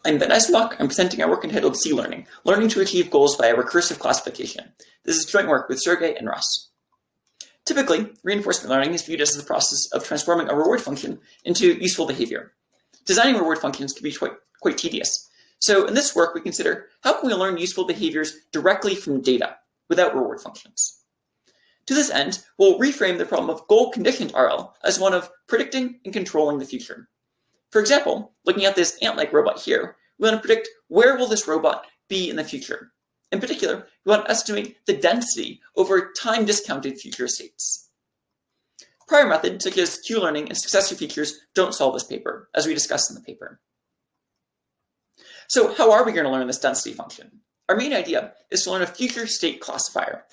I'm Ben Eisenbach. I'm presenting our work entitled CLearning, Learning to Achieve Goals via Recursive Classification. This is joint work with Sergey and Russ. Typically, reinforcement learning is viewed as the process of transforming a reward function into useful behavior. Designing reward functions can be quite tedious. So in this work, we consider how can we learn useful behaviors directly from data without reward functions. To this end, we'll reframe the problem of goal-conditioned RL as one of predicting and controlling the future. For example, looking at this ant-like robot here, we want to predict where will this robot be in the future. In particular, we want to estimate the density over time-discounted future states. Prior methods, such as CLearning and successor features, don't solve this paper, as we discussed in the paper. So how are we going to learn this density function? Our main idea is to learn a future state classifier.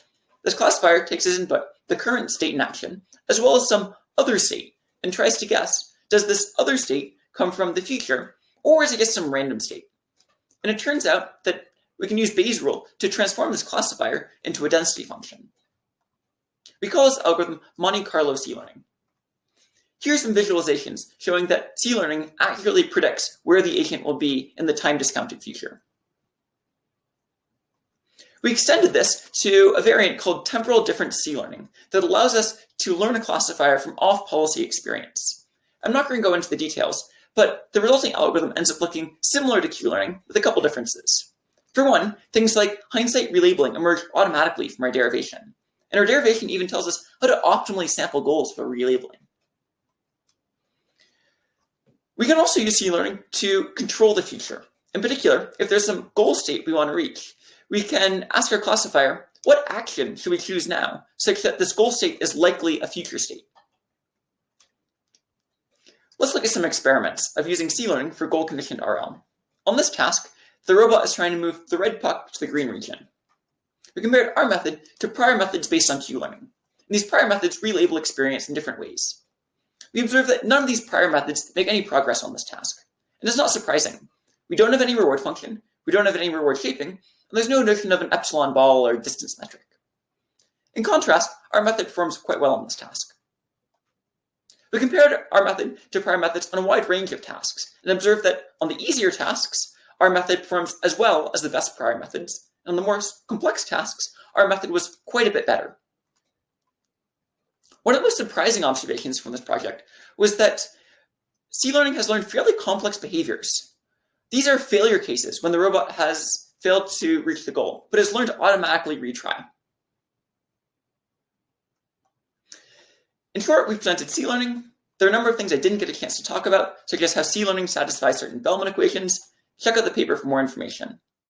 This classifier takes as input the current state in action, as well as some other state, and tries to guess, does this other state come from the future, or is it just some random state? And it turns out that we can use Bayes' rule to transform this classifier into a density function. We call this algorithm Monte Carlo CLearning. Here are some visualizations showing that CLearning accurately predicts where the agent will be in the time-discounted future. We extended this to a variant called Temporal CLearning that allows us to learn a classifier from off-policy experience. I'm not going to go into the details, but the resulting algorithm ends up looking similar to CLearning with a couple differences. For one, things like hindsight relabeling emerge automatically from our derivation. And our derivation even tells us how to optimally sample goals for relabeling. We can also use CLearning to control the future. In particular, if there's some goal state we want to reach, we can ask our classifier, what action should we choose now, such that this goal state is likely a future state? Let's look at some experiments of using CLearning for goal-conditioned RL. On this task, the robot is trying to move the red puck to the green region. We compared our method to prior methods based on CLearning. And these prior methods relabel experience in different ways. We observe that none of these prior methods make any progress on this task. And it's not surprising. We don't have any reward function, we don't have any reward shaping, and there's no notion of an epsilon ball or distance metric. In contrast, our method performs quite well on this task. We compared our method to prior methods on a wide range of tasks and observed that on the easier tasks, our method performs as well as the best prior methods, and on the more complex tasks, our method was quite a bit better. One of the most surprising observations from this project was that CLearning has learned fairly complex behaviors. These are failure cases when the robot has failed to reach the goal, but has learned to automatically retry. In short, we've presented CLearning. There are a number of things I didn't get a chance to talk about, such as how CLearning satisfies certain Bellman equations. Check out the paper for more information.